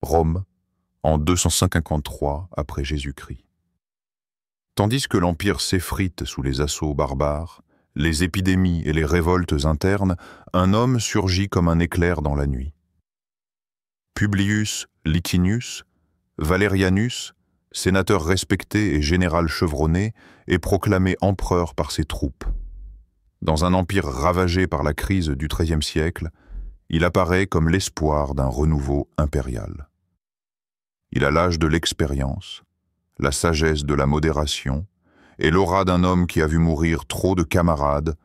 Rome, en 253 après Jésus-Christ. Tandis que l'Empire s'effrite sous les assauts barbares, les épidémies et les révoltes internes, un homme surgit comme un éclair dans la nuit. Publius Licinius, Valerianus, sénateur respecté et général chevronné, est proclamé empereur par ses troupes. Dans un empire ravagé par la crise du XIIIe siècle, il apparaît comme l'espoir d'un renouveau impérial. Il a l'âge de l'expérience, la sagesse de la modération et l'aura d'un homme qui a vu mourir trop de camarades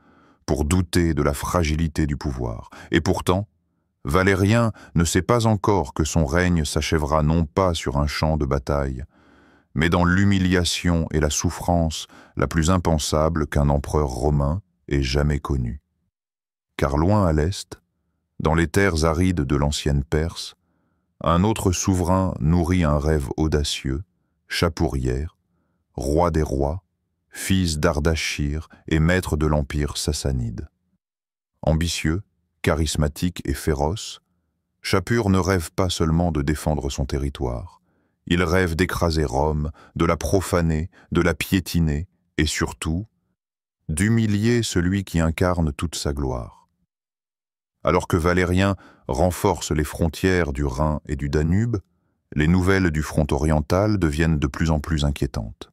pour douter de la fragilité du pouvoir. Et pourtant, Valérien ne sait pas encore que son règne s'achèvera non pas sur un champ de bataille, mais dans l'humiliation et la souffrance la plus impensable qu'un empereur romain ait jamais connue. Car loin à l'est, dans les terres arides de l'ancienne Perse, un autre souverain nourrit un rêve audacieux, Chapourière, roi des rois, fils d'Ardachir et maître de l'empire sassanide. Ambitieux, charismatique et féroce, Shapur ne rêve pas seulement de défendre son territoire. Il rêve d'écraser Rome, de la profaner, de la piétiner et surtout, d'humilier celui qui incarne toute sa gloire. Alors que Valérien renforce les frontières du Rhin et du Danube, les nouvelles du front oriental deviennent de plus en plus inquiétantes.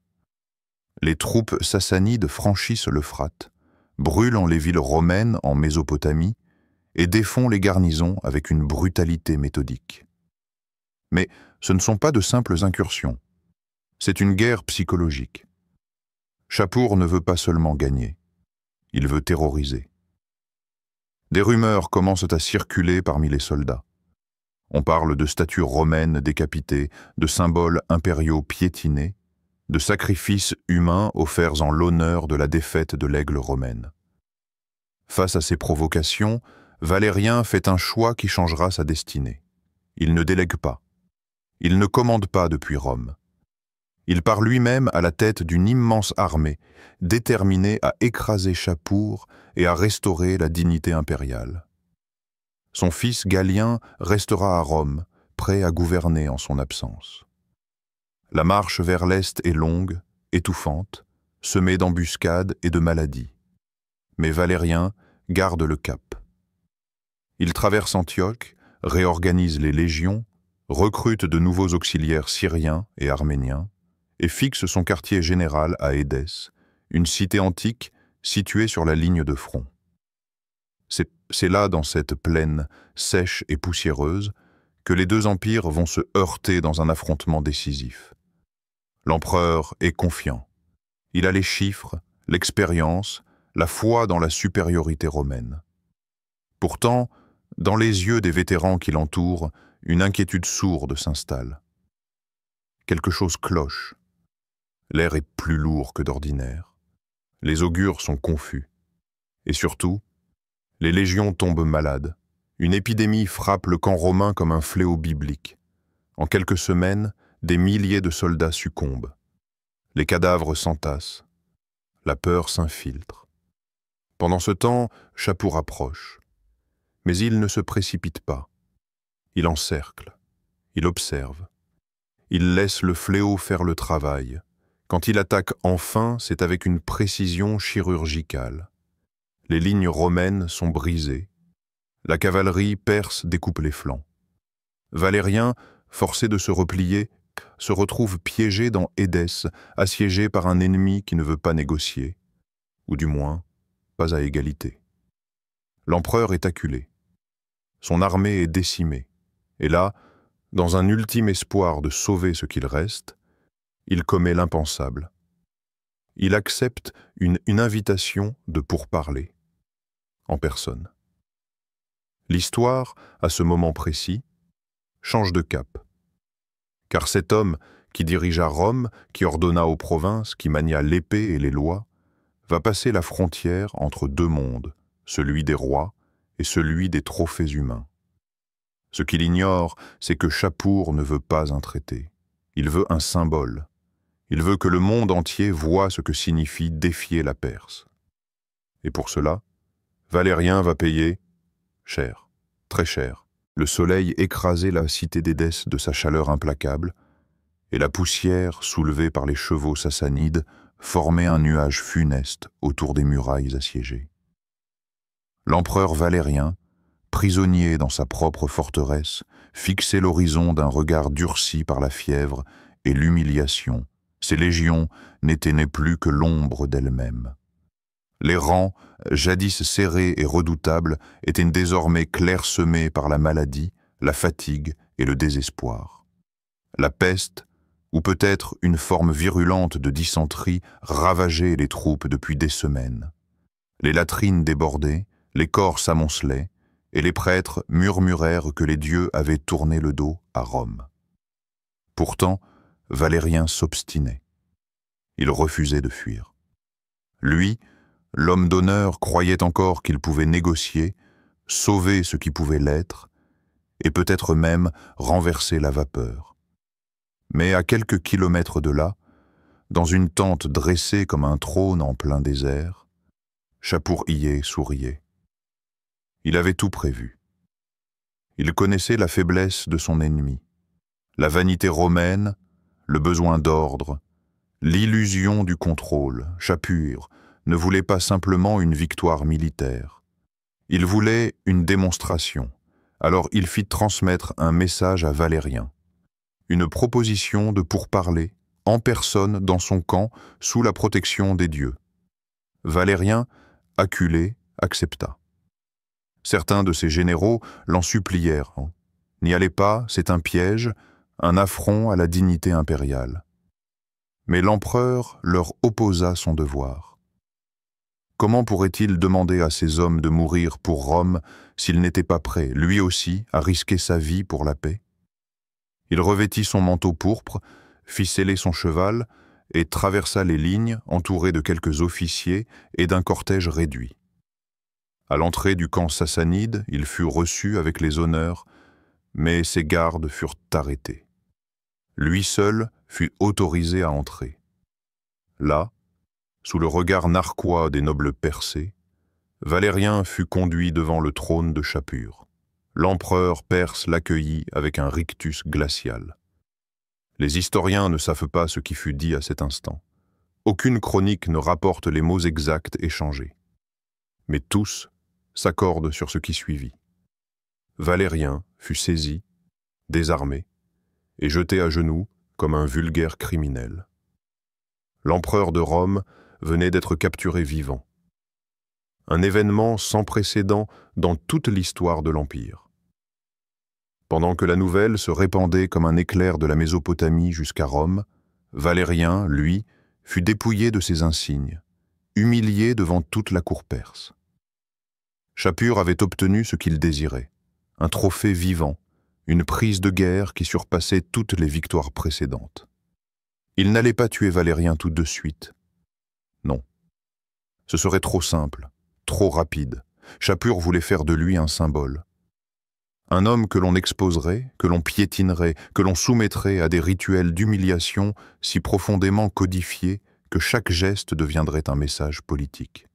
Les troupes sassanides franchissent l'Euphrate, brûlent les villes romaines en Mésopotamie et défont les garnisons avec une brutalité méthodique. Mais ce ne sont pas de simples incursions. C'est une guerre psychologique. Shapur ne veut pas seulement gagner, il veut terroriser. Des rumeurs commencent à circuler parmi les soldats. On parle de statues romaines décapitées, de symboles impériaux piétinés, de sacrifices humains offerts en l'honneur de la défaite de l'aigle romaine. Face à ces provocations, Valérien fait un choix qui changera sa destinée. Il ne délègue pas. Il ne commande pas depuis Rome. Il part lui-même à la tête d'une immense armée, déterminée à écraser Shapur et à restaurer la dignité impériale. Son fils Galien restera à Rome, prêt à gouverner en son absence. La marche vers l'Est est longue, étouffante, semée d'embuscades et de maladies. Mais Valérien garde le cap. Il traverse Antioche, réorganise les légions, recrute de nouveaux auxiliaires syriens et arméniens, et fixe son quartier général à Édesse, une cité antique située sur la ligne de front. C'est là, dans cette plaine sèche et poussiéreuse, que les deux empires vont se heurter dans un affrontement décisif. L'empereur est confiant. Il a les chiffres, l'expérience, la foi dans la supériorité romaine. Pourtant, dans les yeux des vétérans qui l'entourent, une inquiétude sourde s'installe. Quelque chose cloche. L'air est plus lourd que d'ordinaire. Les augures sont confus. Et surtout, les légions tombent malades. Une épidémie frappe le camp romain comme un fléau biblique. En quelques semaines, des milliers de soldats succombent. Les cadavres s'entassent. La peur s'infiltre. Pendant ce temps, Shapur approche. Mais il ne se précipite pas. Il encercle. Il observe. Il laisse le fléau faire le travail. Quand il attaque enfin, c'est avec une précision chirurgicale. Les lignes romaines sont brisées. La cavalerie perse découpe les flancs. Valérien, forcé de se replier, se retrouve piégé dans Édesse, assiégé par un ennemi qui ne veut pas négocier, ou du moins, pas à égalité. L'empereur est acculé. Son armée est décimée. Et là, dans un ultime espoir de sauver ce qu'il reste, il commet l'impensable. Il accepte une invitation de pourparler, en personne. L'histoire, à ce moment précis, change de cap. Car cet homme qui dirigea Rome, qui ordonna aux provinces, qui mania l'épée et les lois, va passer la frontière entre deux mondes, celui des rois et celui des trophées humains. Ce qu'il ignore, c'est que Shapur ne veut pas un traité. Il veut un symbole. Il veut que le monde entier voie ce que signifie défier la Perse. Et pour cela, Valérien va payer cher, très cher. Le soleil écrasait la cité d'Édesse de sa chaleur implacable, et la poussière, soulevée par les chevaux sassanides, formait un nuage funeste autour des murailles assiégées. L'empereur Valérien, prisonnier dans sa propre forteresse, fixait l'horizon d'un regard durci par la fièvre et l'humiliation. Ses légions n'étaient nées plus que l'ombre d'elles-mêmes. Les rangs, jadis serrés et redoutables, étaient désormais clairsemés par la maladie, la fatigue et le désespoir. La peste, ou peut-être une forme virulente de dysenterie, ravageait les troupes depuis des semaines. Les latrines débordaient, les corps s'amoncelaient, et les prêtres murmurèrent que les dieux avaient tourné le dos à Rome. Pourtant, Valérien s'obstinait. Il refusait de fuir. Lui, l'homme d'honneur, croyait encore qu'il pouvait négocier, sauver ce qui pouvait l'être, et peut-être même renverser la vapeur. Mais à quelques kilomètres de là, dans une tente dressée comme un trône en plein désert, Chapour-Ier souriait. Il avait tout prévu. Il connaissait la faiblesse de son ennemi, la vanité romaine, le besoin d'ordre, l'illusion du contrôle. Chapur ne voulait pas simplement une victoire militaire. Il voulait une démonstration. Alors il fit transmettre un message à Valérien. Une proposition de pourparler, en personne dans son camp, sous la protection des dieux. Valérien, acculé, accepta. Certains de ses généraux l'en supplièrent. « N'y allez pas, c'est un piège, un affront à la dignité impériale. » Mais l'empereur leur opposa son devoir. Comment pourrait-il demander à ces hommes de mourir pour Rome s'il n'était pas prêt, lui aussi, à risquer sa vie pour la paix? Il revêtit son manteau pourpre, fit seller son cheval et traversa les lignes, entouré de quelques officiers et d'un cortège réduit. À l'entrée du camp sassanide, il fut reçu avec les honneurs, mais ses gardes furent arrêtés. Lui seul fut autorisé à entrer. Là, sous le regard narquois des nobles persés, Valérien fut conduit devant le trône de Chapur. L'empereur perse l'accueillit avec un rictus glacial. Les historiens ne savent pas ce qui fut dit à cet instant. Aucune chronique ne rapporte les mots exacts échangés. Mais tous s'accordent sur ce qui suivit. Valérien fut saisi, désarmé, et jeté à genoux comme un vulgaire criminel. L'empereur de Rome venait d'être capturé vivant. Un événement sans précédent dans toute l'histoire de l'Empire. Pendant que la nouvelle se répandait comme un éclair de la Mésopotamie jusqu'à Rome, Valérien, lui, fut dépouillé de ses insignes, humilié devant toute la cour perse. Chapur avait obtenu ce qu'il désirait, un trophée vivant, une prise de guerre qui surpassait toutes les victoires précédentes. Il n'allait pas tuer Valérien tout de suite. Non. Ce serait trop simple, trop rapide. Chapur voulait faire de lui un symbole. Un homme que l'on exposerait, que l'on piétinerait, que l'on soumettrait à des rituels d'humiliation si profondément codifiés que chaque geste deviendrait un message politique.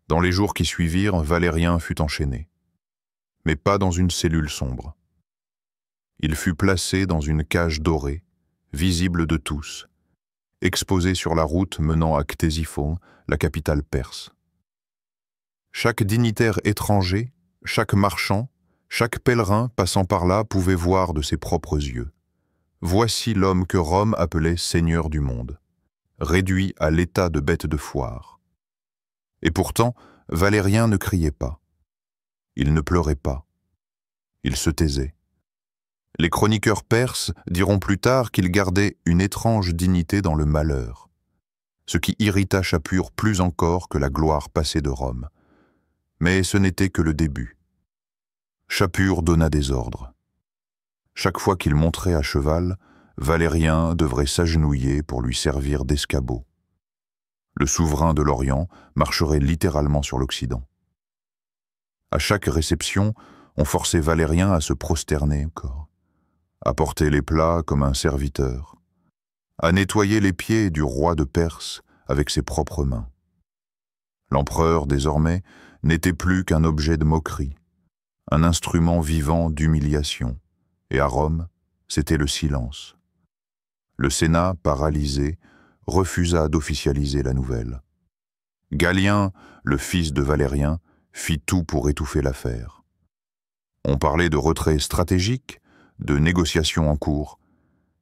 Dans les jours qui suivirent, Valérien fut enchaîné, mais pas dans une cellule sombre. Il fut placé dans une cage dorée, visible de tous, exposé sur la route menant à Ctésiphon, la capitale perse. Chaque dignitaire étranger, chaque marchand, chaque pèlerin passant par là pouvait voir de ses propres yeux. Voici l'homme que Rome appelait seigneur du monde, réduit à l'état de bête de foire. Et pourtant, Valérien ne criait pas. Il ne pleurait pas. Il se taisait. Les chroniqueurs perses diront plus tard qu'il gardait une étrange dignité dans le malheur, ce qui irrita Chapur plus encore que la gloire passée de Rome. Mais ce n'était que le début. Chapur donna des ordres. Chaque fois qu'il monterait à cheval, Valérien devrait s'agenouiller pour lui servir d'escabeau. Le souverain de l'Orient marcherait littéralement sur l'Occident. À chaque réception, on forçait Valérien à se prosterner encore, à porter les plats comme un serviteur, à nettoyer les pieds du roi de Perse avec ses propres mains. L'empereur, désormais, n'était plus qu'un objet de moquerie, un instrument vivant d'humiliation, et à Rome, c'était le silence. Le Sénat, paralysé, refusa d'officialiser la nouvelle. Galien, le fils de Valérien, fit tout pour étouffer l'affaire. On parlait de retrait stratégique, de négociations en cours,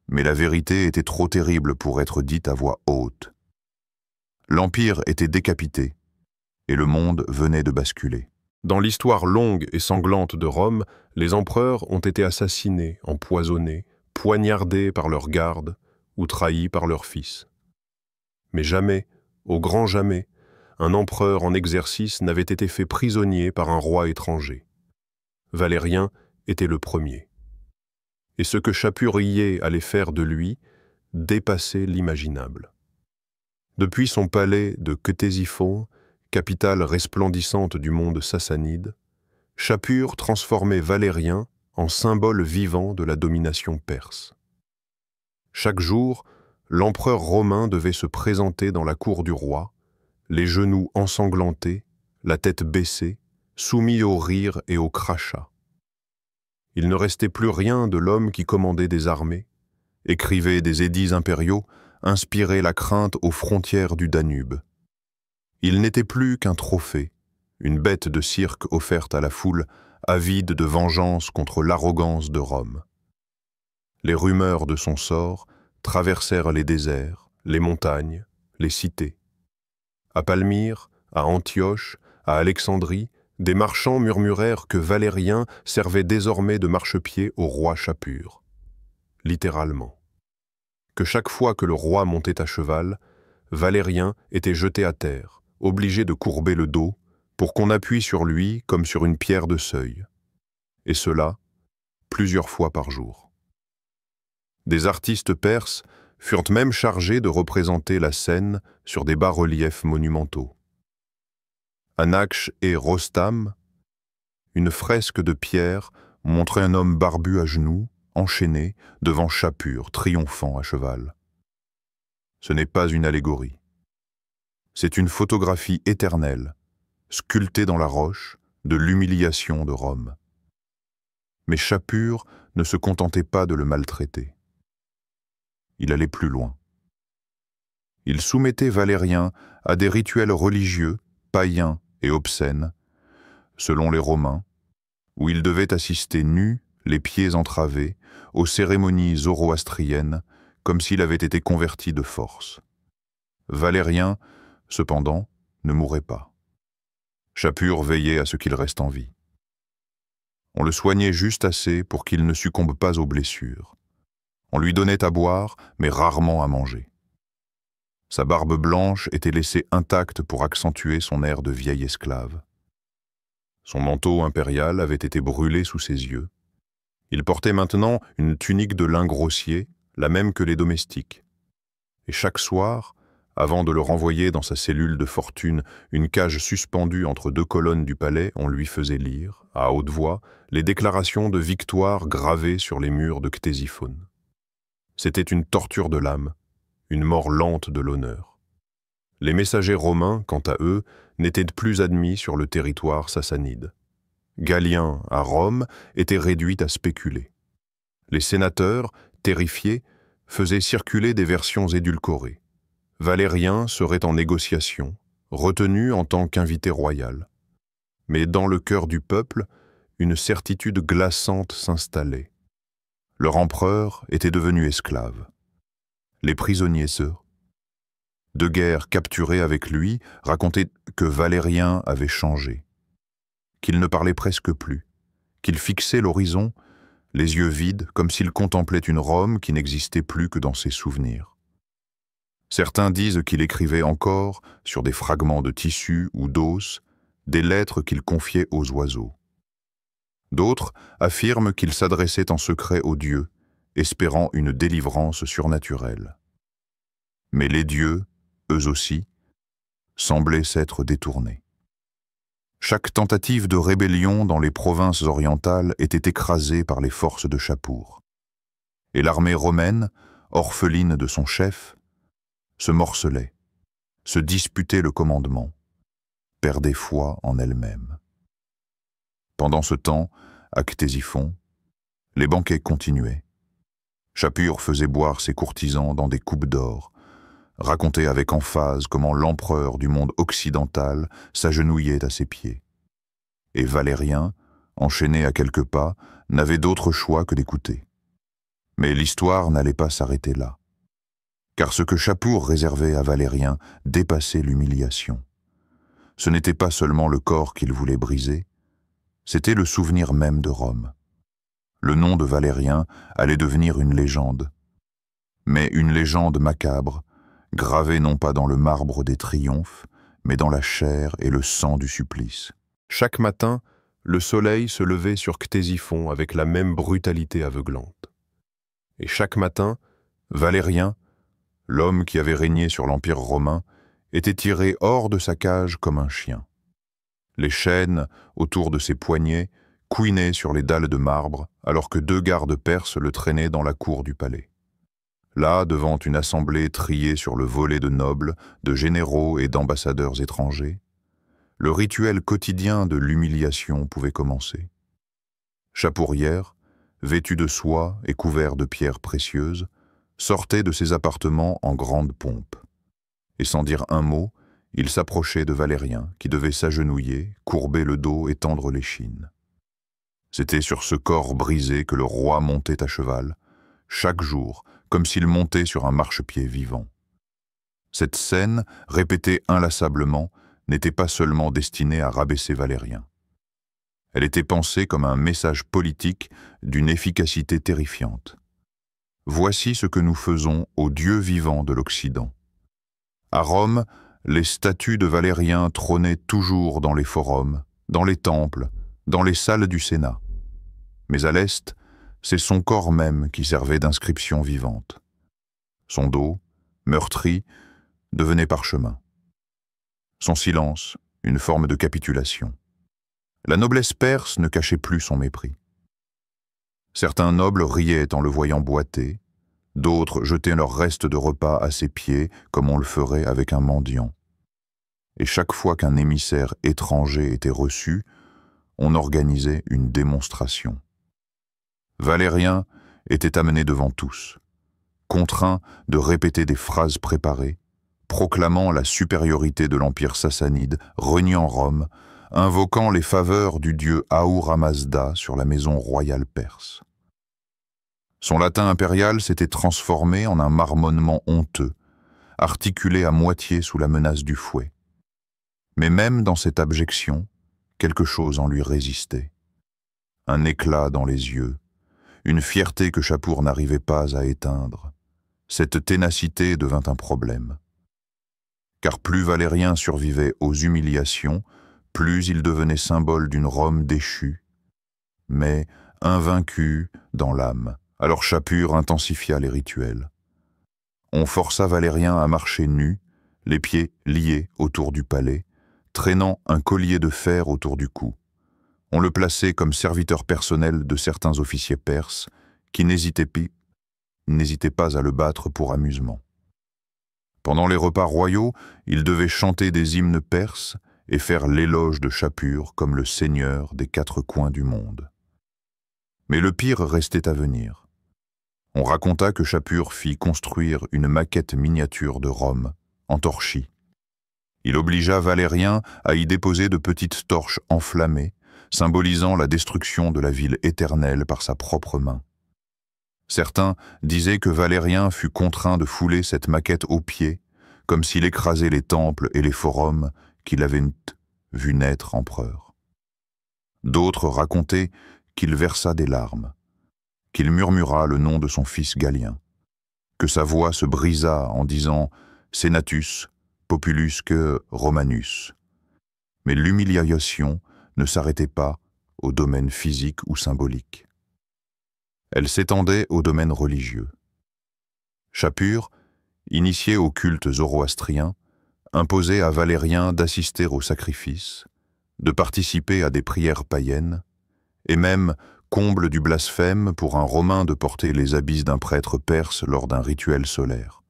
mais la vérité était trop terrible pour être dite à voix haute. L'Empire était décapité, et le monde venait de basculer. Dans l'histoire longue et sanglante de Rome, les empereurs ont été assassinés, empoisonnés, poignardés par leurs gardes ou trahis par leurs fils. Mais jamais, au grand jamais, un empereur en exercice n'avait été fait prisonnier par un roi étranger. Valérien était le premier. Et ce que Chapurier allait faire de lui dépassait l'imaginable. Depuis son palais de Ctésiphon, capitale resplendissante du monde sassanide, Shapur transformait Valérien en symbole vivant de la domination perse. Chaque jour, l'empereur romain devait se présenter dans la cour du roi, les genoux ensanglantés, la tête baissée, soumis au rire et au crachat. Il ne restait plus rien de l'homme qui commandait des armées, écrivait des édits impériaux, inspirait la crainte aux frontières du Danube. Il n'était plus qu'un trophée, une bête de cirque offerte à la foule, avide de vengeance contre l'arrogance de Rome. Les rumeurs de son sort traversèrent les déserts, les montagnes, les cités. À Palmyre, à Antioche, à Alexandrie, des marchands murmurèrent que Valérien servait désormais de marchepied au roi Shapur. Littéralement. Que chaque fois que le roi montait à cheval, Valérien était jeté à terre, obligé de courber le dos, pour qu'on appuie sur lui comme sur une pierre de seuil. Et cela, plusieurs fois par jour. Des artistes perses furent même chargés de représenter la scène sur des bas-reliefs monumentaux. À Nakhch et Rostam, une fresque de pierre montrait un homme barbu à genoux, enchaîné, devant Shapur, triomphant à cheval. Ce n'est pas une allégorie. C'est une photographie éternelle, sculptée dans la roche, de l'humiliation de Rome. Mais Shapur ne se contentait pas de le maltraiter. Il allait plus loin. Il soumettait Valérien à des rituels religieux, païens et obscènes, selon les Romains, où il devait assister nu, les pieds entravés, aux cérémonies zoroastriennes, comme s'il avait été converti de force. Valérien, cependant, ne mourait pas. Shapur veillait à ce qu'il reste en vie. On le soignait juste assez pour qu'il ne succombe pas aux blessures. On lui donnait à boire, mais rarement à manger. Sa barbe blanche était laissée intacte pour accentuer son air de vieil esclave. Son manteau impérial avait été brûlé sous ses yeux. Il portait maintenant une tunique de lin grossier, la même que les domestiques. Et chaque soir, avant de le renvoyer dans sa cellule de fortune, une cage suspendue entre deux colonnes du palais, on lui faisait lire, à haute voix, les déclarations de victoire gravées sur les murs de Ctésiphon. C'était une torture de l'âme, une mort lente de l'honneur. Les messagers romains, quant à eux, n'étaient plus admis sur le territoire sassanide. Galien, à Rome, était réduit à spéculer. Les sénateurs, terrifiés, faisaient circuler des versions édulcorées. Valérien serait en négociation, retenu en tant qu'invité royal. Mais dans le cœur du peuple, une certitude glaçante s'installait. Leur empereur était devenu esclave. Les prisonniers de guerre capturés avec lui racontaient que Valérien avait changé, qu'il ne parlait presque plus, qu'il fixait l'horizon, les yeux vides, comme s'il contemplait une Rome qui n'existait plus que dans ses souvenirs. Certains disent qu'il écrivait encore, sur des fragments de tissu ou d'os, des lettres qu'il confiait aux oiseaux. D'autres affirment qu'il s'adressait en secret aux dieux, espérant une délivrance surnaturelle. Mais les dieux, eux aussi, semblaient s'être détournés. Chaque tentative de rébellion dans les provinces orientales était écrasée par les forces de Shapur. Et l'armée romaine, orpheline de son chef, se morcelait, se disputait le commandement, perdait foi en elle-même. Pendant ce temps, à Ctésiphon, les banquets continuaient. Shapur faisait boire ses courtisans dans des coupes d'or, racontait avec emphase comment l'empereur du monde occidental s'agenouillait à ses pieds. Et Valérien, enchaîné à quelques pas, n'avait d'autre choix que d'écouter. Mais l'histoire n'allait pas s'arrêter là. Car ce que Shapur réservait à Valérien dépassait l'humiliation. Ce n'était pas seulement le corps qu'il voulait briser, c'était le souvenir même de Rome. Le nom de Valérien allait devenir une légende, mais une légende macabre, gravée non pas dans le marbre des triomphes, mais dans la chair et le sang du supplice. Chaque matin, le soleil se levait sur Ctésiphon avec la même brutalité aveuglante. Et chaque matin, Valérien, l'homme qui avait régné sur l'Empire romain, était tiré hors de sa cage comme un chien. Les chaînes autour de ses poignets couinaient sur les dalles de marbre, alors que 2 gardes perses le traînaient dans la cour du palais. Là, devant une assemblée triée sur le volet de nobles, de généraux et d'ambassadeurs étrangers, le rituel quotidien de l'humiliation pouvait commencer. Chapourière, vêtu de soie et couvert de pierres précieuses, sortait de ses appartements en grande pompe. Et sans dire un mot, il s'approchait de Valérien, qui devait s'agenouiller, courber le dos et tendre l'échine. C'était sur ce corps brisé que le roi montait à cheval, chaque jour, comme s'il montait sur un marchepied vivant. Cette scène, répétée inlassablement, n'était pas seulement destinée à rabaisser Valérien. Elle était pensée comme un message politique d'une efficacité terrifiante. Voici ce que nous faisons aux dieux vivants de l'Occident. À Rome, les statues de Valérien trônaient toujours dans les forums, dans les temples, dans les salles du Sénat. Mais à l'Est, c'est son corps même qui servait d'inscription vivante. Son dos, meurtri, devenait parchemin. Son silence, une forme de capitulation. La noblesse perse ne cachait plus son mépris. Certains nobles riaient en le voyant boiter, d'autres jetaient leurs restes de repas à ses pieds comme on le ferait avec un mendiant. Et chaque fois qu'un émissaire étranger était reçu, on organisait une démonstration. Valérien était amené devant tous, contraint de répéter des phrases préparées, proclamant la supériorité de l'Empire sassanide, reniant Rome, invoquant les faveurs du dieu Ahura Mazda sur la maison royale perse. Son latin impérial s'était transformé en un marmonnement honteux, articulé à moitié sous la menace du fouet. Mais même dans cette abjection, quelque chose en lui résistait. Un éclat dans les yeux, une fierté que Shapur n'arrivait pas à éteindre. Cette ténacité devint un problème. Car plus Valérien survivait aux humiliations, plus il devenait symbole d'une Rome déchue, mais invaincue dans l'âme. Alors Shapur intensifia les rituels. On força Valérien à marcher nu, les pieds liés autour du palais, traînant un collier de fer autour du cou. On le plaçait comme serviteur personnel de certains officiers perses qui n'hésitaient pas à le battre pour amusement. Pendant les repas royaux, il devait chanter des hymnes perses et faire l'éloge de Shapur comme le seigneur des 4 coins du monde. Mais le pire restait à venir. On raconta que Shapur fit construire une maquette miniature de Rome, en torchis. Il obligea Valérien à y déposer de petites torches enflammées, symbolisant la destruction de la ville éternelle par sa propre main. Certains disaient que Valérien fut contraint de fouler cette maquette aux pieds, comme s'il écrasait les temples et les forums qu'il avait vu naître empereur. D'autres racontaient qu'il versa des larmes, qu'il murmura le nom de son fils Galien, que sa voix se brisa en disant « Senatus, populusque Romanus ». Mais l'humiliation ne s'arrêtait pas au domaine physique ou symbolique. Elle s'étendait au domaine religieux. Shapur, initié au culte zoroastrien, imposait à Valérien d'assister aux sacrifices, de participer à des prières païennes, et même, comble du blasphème pour un Romain de porter les habits d'un prêtre perse lors d'un rituel solaire.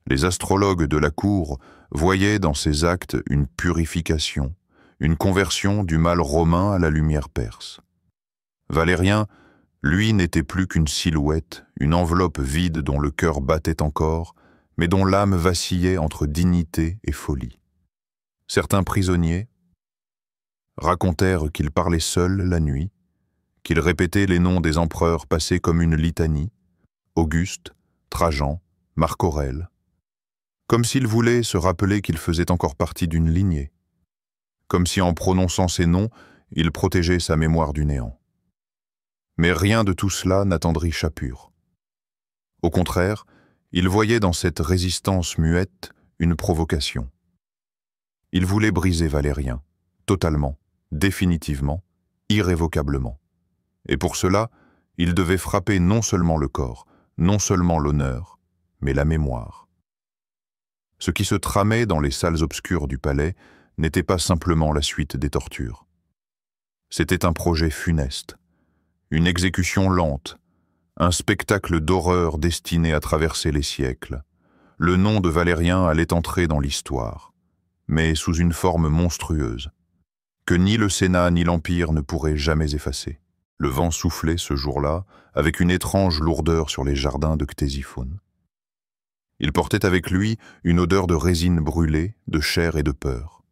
Les astrologues de la cour voyaient dans ces actes une purification, une conversion du mal romain à la lumière perse. Valérien, lui, n'était plus qu'une silhouette, une enveloppe vide dont le cœur battait encore, mais dont l'âme vacillait entre dignité et folie. Certains prisonniers racontèrent qu'il parlait seul la nuit, qu'il répétait les noms des empereurs passés comme une litanie, Auguste, Trajan, Marc Aurèle, comme s'il voulait se rappeler qu'il faisait encore partie d'une lignée, comme si en prononçant ces noms, il protégeait sa mémoire du néant. Mais rien de tout cela n'attendrit Schapur. Au contraire, il voyait dans cette résistance muette une provocation. Il voulait briser Valérien, totalement, définitivement, irrévocablement. Et pour cela, il devait frapper non seulement le corps, non seulement l'honneur, mais la mémoire. Ce qui se tramait dans les salles obscures du palais n'était pas simplement la suite des tortures. C'était un projet funeste, une exécution lente, un spectacle d'horreur destiné à traverser les siècles. Le nom de Valérien allait entrer dans l'histoire, mais sous une forme monstrueuse, que ni le Sénat ni l'Empire ne pourraient jamais effacer. Le vent soufflait ce jour-là avec une étrange lourdeur sur les jardins de Ctésiphone. Il portait avec lui une odeur de résine brûlée, de chair et de peur.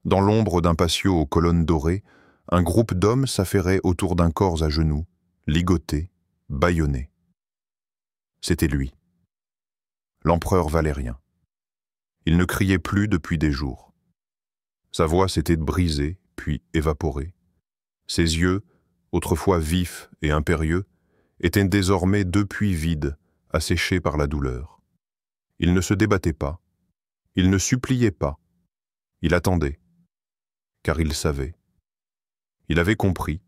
Dans l'ombre d'un patio aux colonnes dorées, un groupe d'hommes s'affairait autour d'un corps à genoux, ligoté, bâillonné. C'était lui, l'empereur Valérien. Il ne criait plus depuis des jours. Sa voix s'était brisée, puis évaporée. Ses yeux, autrefois vifs et impérieux, étaient désormais depuis vides, asséchés par la douleur. Il ne se débattait pas, il ne suppliait pas, il attendait, car il savait. Il avait compris,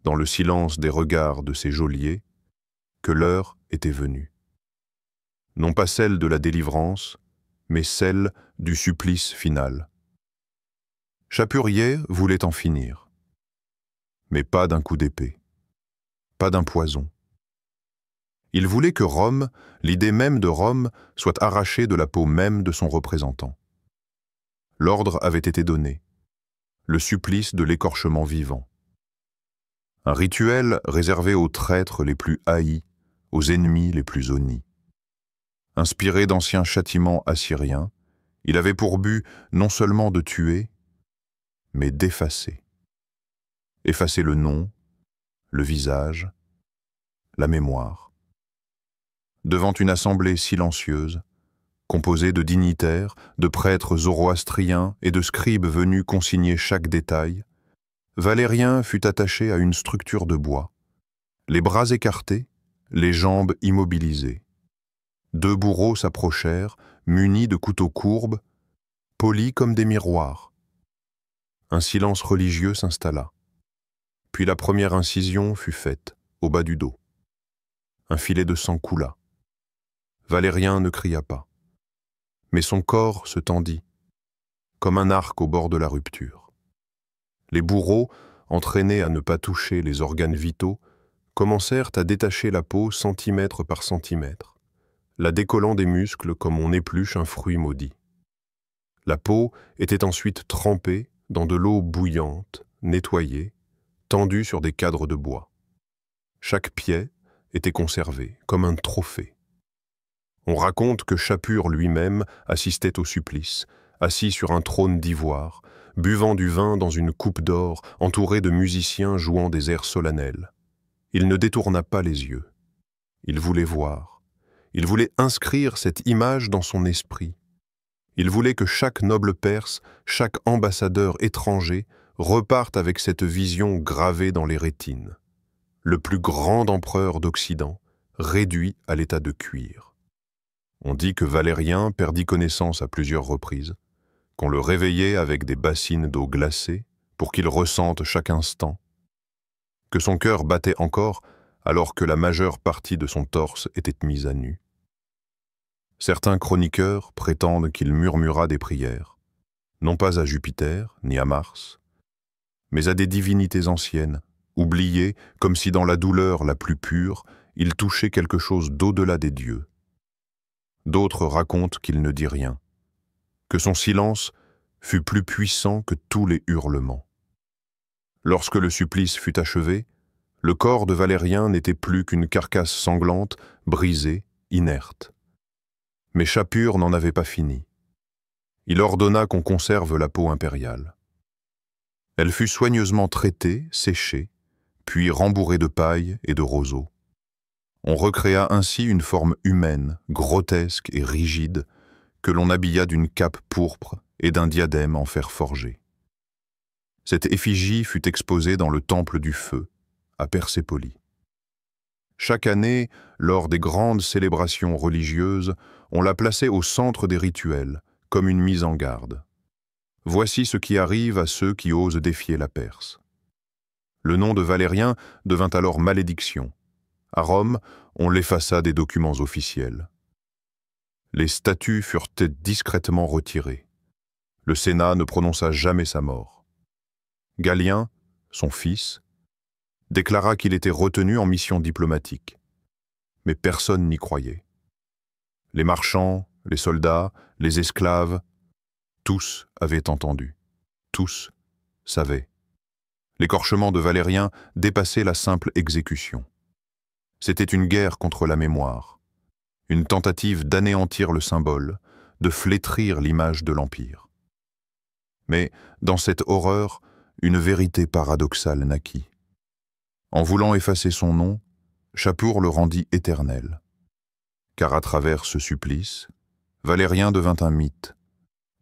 dans le silence des regards de ses geôliers, que l'heure était venue. Non pas celle de la délivrance, mais celle du supplice final. Schapurier voulait en finir, mais pas d'un coup d'épée, pas d'un poison. Il voulait que Rome, l'idée même de Rome, soit arrachée de la peau même de son représentant. L'ordre avait été donné, le supplice de l'écorchement vivant. Un rituel réservé aux traîtres les plus haïs, aux ennemis les plus honnis. Inspiré d'anciens châtiments assyriens, il avait pour but non seulement de tuer, mais d'effacer. Effacer le nom, le visage, la mémoire. Devant une assemblée silencieuse, composée de dignitaires, de prêtres zoroastriens et de scribes venus consigner chaque détail, Valérien fut attaché à une structure de bois, les bras écartés, les jambes immobilisées. Deux bourreaux s'approchèrent, munis de couteaux courbes, polis comme des miroirs. Un silence religieux s'installa. Puis la première incision fut faite, au bas du dos. Un filet de sang coula. Valérien ne cria pas, mais son corps se tendit, comme un arc au bord de la rupture. Les bourreaux, entraînés à ne pas toucher les organes vitaux, commencèrent à détacher la peau centimètre par centimètre, la décollant des muscles comme on épluche un fruit maudit. La peau était ensuite trempée dans de l'eau bouillante, nettoyée, tendue sur des cadres de bois. Chaque pied était conservé comme un trophée. On raconte que Schapur lui-même assistait au supplice, assis sur un trône d'ivoire, buvant du vin dans une coupe d'or, entouré de musiciens jouant des airs solennels. Il ne détourna pas les yeux. Il voulait voir. Il voulait inscrire cette image dans son esprit. Il voulait que chaque noble Perse, chaque ambassadeur étranger reparte avec cette vision gravée dans les rétines. Le plus grand empereur d'Occident, réduit à l'état de cuir. On dit que Valérien perdit connaissance à plusieurs reprises, qu'on le réveillait avec des bassines d'eau glacée pour qu'il ressente chaque instant, que son cœur battait encore alors que la majeure partie de son torse était mise à nu. Certains chroniqueurs prétendent qu'il murmura des prières, non pas à Jupiter ni à Mars, mais à des divinités anciennes, oubliées comme si dans la douleur la plus pure, il touchait quelque chose d'au-delà des dieux. D'autres racontent qu'il ne dit rien, que son silence fut plus puissant que tous les hurlements. Lorsque le supplice fut achevé, le corps de Valérien n'était plus qu'une carcasse sanglante, brisée, inerte. Mais Schapur n'en avait pas fini. Il ordonna qu'on conserve la peau impériale. Elle fut soigneusement traitée, séchée, puis rembourrée de paille et de roseaux. On recréa ainsi une forme humaine, grotesque et rigide, que l'on habilla d'une cape pourpre et d'un diadème en fer forgé. Cette effigie fut exposée dans le temple du feu, à Persépolis. Chaque année, lors des grandes célébrations religieuses, on la plaçait au centre des rituels, comme une mise en garde. Voici ce qui arrive à ceux qui osent défier la Perse. Le nom de Valérien devint alors malédiction. À Rome, on l'effaça des documents officiels. Les statues furent discrètement retirées. Le Sénat ne prononça jamais sa mort. Galien, son fils, déclara qu'il était retenu en mission diplomatique. Mais personne n'y croyait. Les marchands, les soldats, les esclaves, tous avaient entendu. Tous savaient. L'écorchement de Valérien dépassait la simple exécution. C'était une guerre contre la mémoire, une tentative d'anéantir le symbole, de flétrir l'image de l'Empire. Mais dans cette horreur, une vérité paradoxale naquit. En voulant effacer son nom, Schapur le rendit éternel. Car à travers ce supplice, Valérien devint un mythe,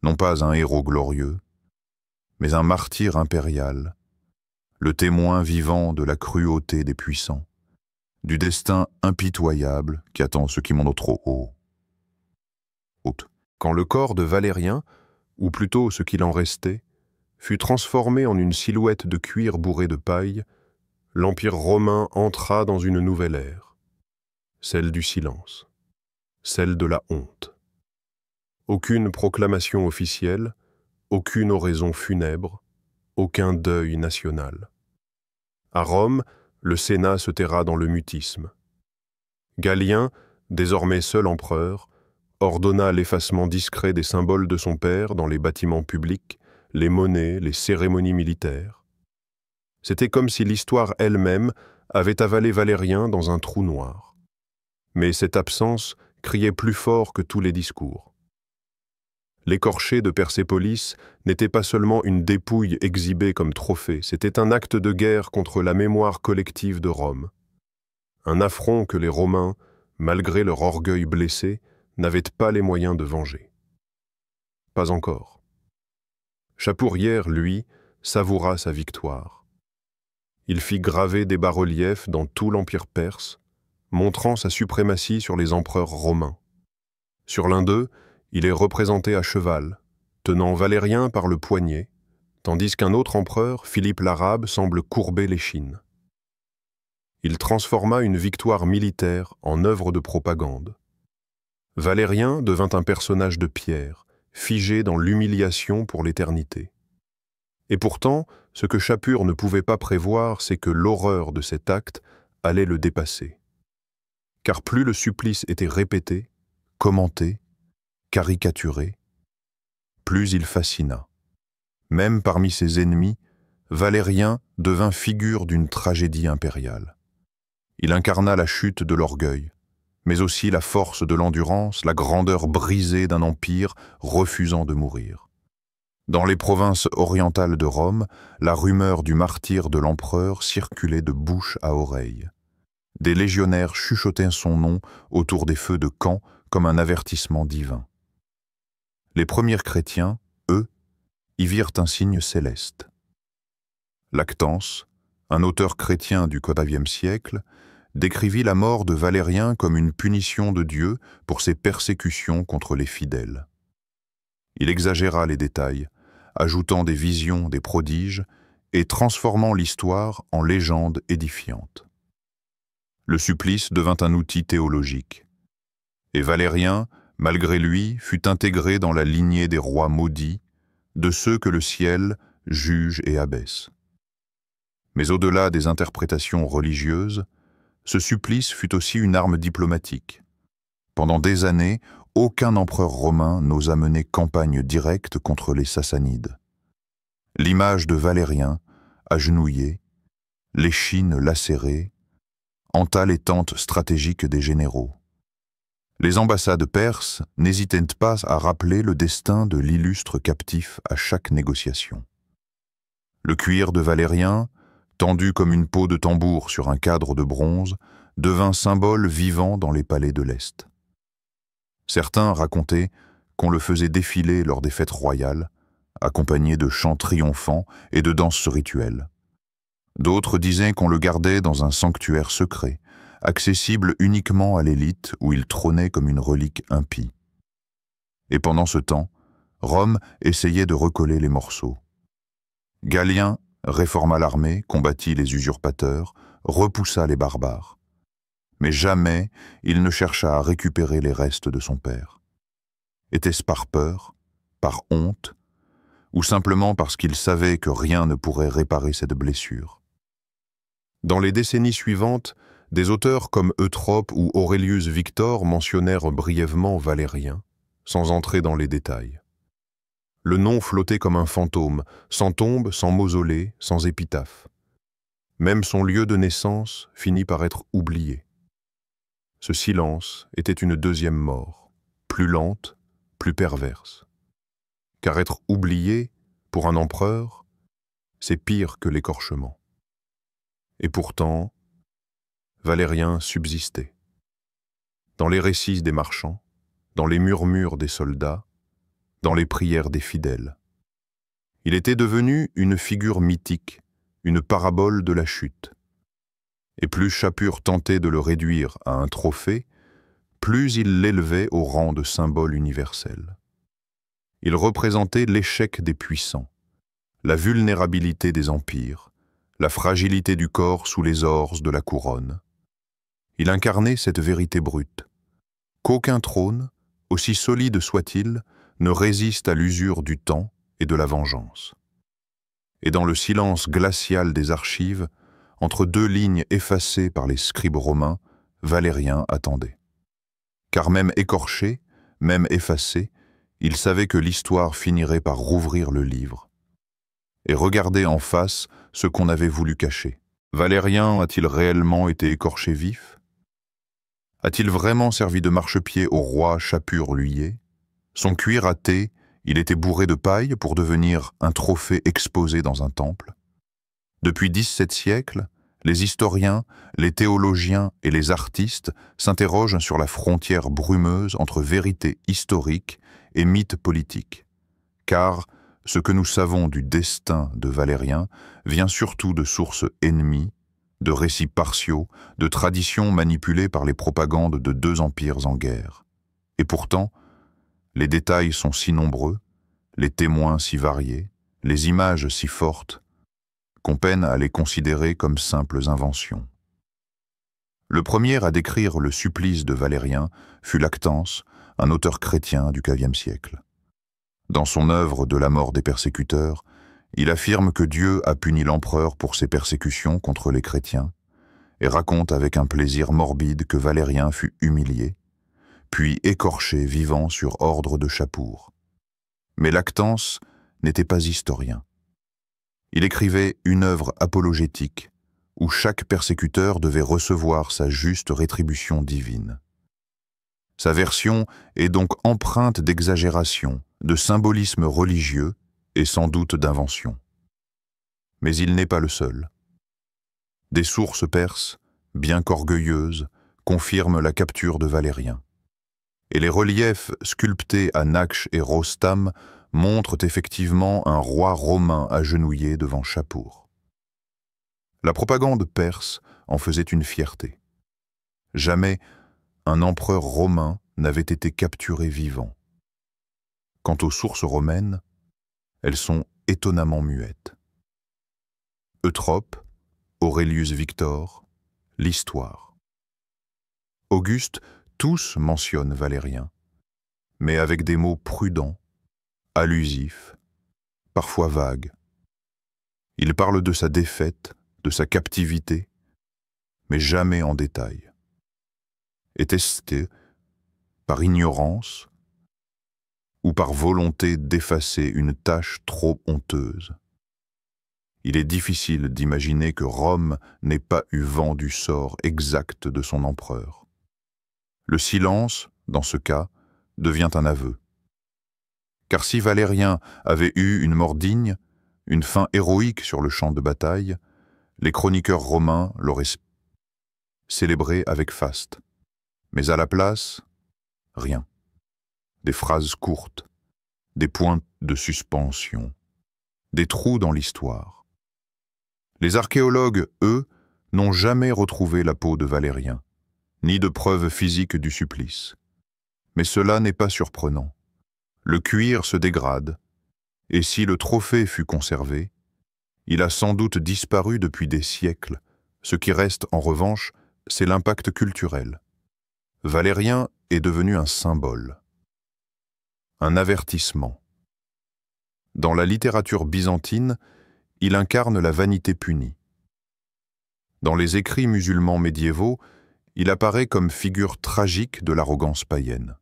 non pas un héros glorieux, mais un martyr impérial, le témoin vivant de la cruauté des puissants, du destin impitoyable qui attend ceux qui montent trop haut. Quand le corps de Valérien, ou plutôt ce qu'il en restait, fut transformé en une silhouette de cuir bourré de paille, l'Empire romain entra dans une nouvelle ère, celle du silence, celle de la honte. Aucune proclamation officielle, aucune oraison funèbre, aucun deuil national. À Rome, le Sénat se terra dans le mutisme. Galien, désormais seul empereur, ordonna l'effacement discret des symboles de son père dans les bâtiments publics, les monnaies, les cérémonies militaires. C'était comme si l'histoire elle-même avait avalé Valérien dans un trou noir. Mais cette absence criait plus fort que tous les discours. L'écorché de Persépolis n'était pas seulement une dépouille exhibée comme trophée, c'était un acte de guerre contre la mémoire collective de Rome. Un affront que les Romains, malgré leur orgueil blessé, n'avaient pas les moyens de venger. Pas encore. Schapur, lui, savoura sa victoire. Il fit graver des bas-reliefs dans tout l'Empire perse, montrant sa suprématie sur les empereurs romains. Sur l'un d'eux, il est représenté à cheval, tenant Valérien par le poignet, tandis qu'un autre empereur, Philippe l'Arabe, semble courber l'échine. Il transforma une victoire militaire en œuvre de propagande. Valérien devint un personnage de pierre, figé dans l'humiliation pour l'éternité. Et pourtant, ce que Schapur ne pouvait pas prévoir, c'est que l'horreur de cet acte allait le dépasser. Car plus le supplice était répété, commenté, caricaturé, plus il fascina. Même parmi ses ennemis, Valérien devint figure d'une tragédie impériale. Il incarna la chute de l'orgueil, mais aussi la force de l'endurance, la grandeur brisée d'un empire refusant de mourir. Dans les provinces orientales de Rome, la rumeur du martyre de l'empereur circulait de bouche à oreille. Des légionnaires chuchotaient son nom autour des feux de camp comme un avertissement divin. Les premiers chrétiens, eux, y virent un signe céleste. Lactance, un auteur chrétien du IVe siècle, décrivit la mort de Valérien comme une punition de Dieu pour ses persécutions contre les fidèles. Il exagéra les détails, ajoutant des visions, des prodiges, et transformant l'histoire en légende édifiante. Le supplice devint un outil théologique. Et Valérien, malgré lui, fut intégré dans la lignée des rois maudits, de ceux que le ciel juge et abaisse. Mais au-delà des interprétations religieuses, ce supplice fut aussi une arme diplomatique. Pendant des années, aucun empereur romain n'osa mener campagne directe contre les Sassanides. L'image de Valérien, agenouillé, l'échine lacérée, hanta les tentes stratégiques des généraux. Les ambassades perses n'hésitaient pas à rappeler le destin de l'illustre captif à chaque négociation. Le cuir de Valérien, tendu comme une peau de tambour sur un cadre de bronze, devint symbole vivant dans les palais de l'Est. Certains racontaient qu'on le faisait défiler lors des fêtes royales, accompagné de chants triomphants et de danses rituelles. D'autres disaient qu'on le gardait dans un sanctuaire secret, accessible uniquement à l'élite où il trônait comme une relique impie. Et pendant ce temps, Rome essayait de recoller les morceaux. Galien réforma l'armée, combattit les usurpateurs, repoussa les barbares. Mais jamais il ne chercha à récupérer les restes de son père. Était-ce par peur, par honte, ou simplement parce qu'il savait que rien ne pourrait réparer cette blessure? Dans les décennies suivantes, des auteurs comme Eutrope ou Aurelius Victor mentionnèrent brièvement Valérien, sans entrer dans les détails. Le nom flottait comme un fantôme, sans tombe, sans mausolée, sans épitaphe. Même son lieu de naissance finit par être oublié. Ce silence était une deuxième mort, plus lente, plus perverse. Car être oublié, pour un empereur, c'est pire que l'écorchement. Et pourtant, Valérien subsistait. Dans les récits des marchands, dans les murmures des soldats, dans les prières des fidèles. Il était devenu une figure mythique, une parabole de la chute. Et plus Shapur tentait de le réduire à un trophée, plus il l'élevait au rang de symbole universel. Il représentait l'échec des puissants, la vulnérabilité des empires, la fragilité du corps sous les ors de la couronne. Il incarnait cette vérité brute, qu'aucun trône, aussi solide soit-il, ne résiste à l'usure du temps et de la vengeance. Et dans le silence glacial des archives, entre deux lignes effacées par les scribes romains, Valérien attendait. Car même écorché, même effacé, il savait que l'histoire finirait par rouvrir le livre et regarder en face ce qu'on avait voulu cacher. Valérien a-t-il réellement été écorché vif? A-t-il vraiment servi de marchepied au roi Shapur l'huillier? Son cuir à thé, il était bourré de paille pour devenir un trophée exposé dans un temple. Depuis 17 siècles, les historiens, les théologiens et les artistes s'interrogent sur la frontière brumeuse entre vérité historique et mythe politique. Car ce que nous savons du destin de Valérien vient surtout de sources ennemies, de récits partiaux, de traditions manipulées par les propagandes de deux empires en guerre. Et pourtant, les détails sont si nombreux, les témoins si variés, les images si fortes, qu'on peine à les considérer comme simples inventions. Le premier à décrire le supplice de Valérien fut Lactance, un auteur chrétien du XVe siècle. Dans son œuvre de la mort des persécuteurs, il affirme que Dieu a puni l'empereur pour ses persécutions contre les chrétiens et raconte avec un plaisir morbide que Valérien fut humilié, puis écorché vivant sur ordre de Shapur. Mais Lactance n'était pas historien. Il écrivait une œuvre apologétique où chaque persécuteur devait recevoir sa juste rétribution divine. Sa version est donc empreinte d'exagération, de symbolisme religieux et sans doute d'invention. Mais il n'est pas le seul. Des sources perses, bien qu'orgueilleuses, confirment la capture de Valérien. Et les reliefs sculptés à Nakhch et Rostam montrent effectivement un roi romain agenouillé devant Shapur. La propagande perse en faisait une fierté. Jamais un empereur romain n'avait été capturé vivant. Quant aux sources romaines, elles sont étonnamment muettes. Eutrope, Aurelius Victor, l'Histoire. Auguste, tous mentionnent Valérien, mais avec des mots prudents, allusifs, parfois vagues. Il parle de sa défaite, de sa captivité, mais jamais en détail. Était-ce par ignorance ou par volonté d'effacer une tâche trop honteuse. Il est difficile d'imaginer que Rome n'ait pas eu vent du sort exact de son empereur. Le silence, dans ce cas, devient un aveu. Car si Valérien avait eu une mort digne, une fin héroïque sur le champ de bataille, les chroniqueurs romains l'auraient célébré avec faste. Mais à la place, rien. Des phrases courtes, des points de suspension, des trous dans l'histoire. Les archéologues, eux, n'ont jamais retrouvé la peau de Valérien, ni de preuves physiques du supplice. Mais cela n'est pas surprenant. Le cuir se dégrade, et si le trophée fut conservé, il a sans doute disparu depuis des siècles. Ce qui reste, en revanche, c'est l'impact culturel. Valérien est devenu un symbole, un avertissement. Dans la littérature byzantine, il incarne la vanité punie. Dans les écrits musulmans médiévaux, il apparaît comme figure tragique de l'arrogance païenne.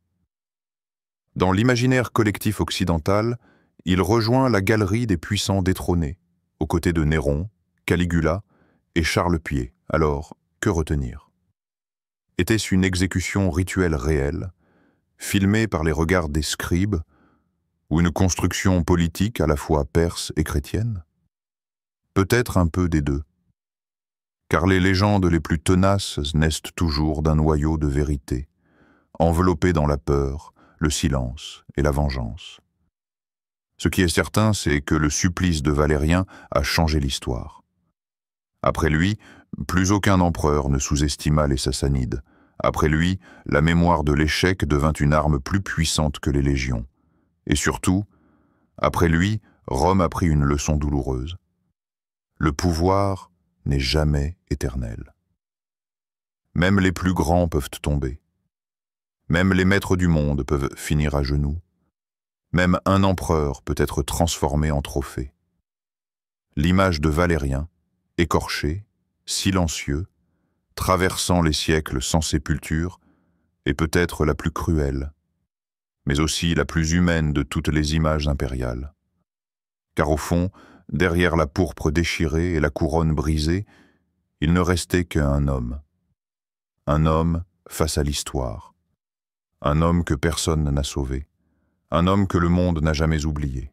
Dans l'imaginaire collectif occidental, il rejoint la galerie des puissants détrônés, aux côtés de Néron, Caligula et Charles Pied. Alors, que retenir? Était-ce une exécution rituelle réelle, filmée par les regards des scribes, ou une construction politique à la fois perse et chrétienne? Peut-être un peu des deux, car les légendes les plus tenaces naissent toujours d'un noyau de vérité, enveloppé dans la peur, le silence et la vengeance. Ce qui est certain, c'est que le supplice de Valérien a changé l'histoire. Après lui, plus aucun empereur ne sous-estima les Sassanides. Après lui, la mémoire de l'échec devint une arme plus puissante que les légions. Et surtout, après lui, Rome apprit une leçon douloureuse. Le pouvoir n'est jamais éternel. Même les plus grands peuvent tomber. Même les maîtres du monde peuvent finir à genoux. Même un empereur peut être transformé en trophée. L'image de Valérien, écorché, silencieux, traversant les siècles sans sépulture, est peut-être la plus cruelle, mais aussi la plus humaine de toutes les images impériales. Car au fond, derrière la pourpre déchirée et la couronne brisée, il ne restait qu'un homme. Un homme face à l'histoire. Un homme que personne n'a sauvé. Un homme que le monde n'a jamais oublié.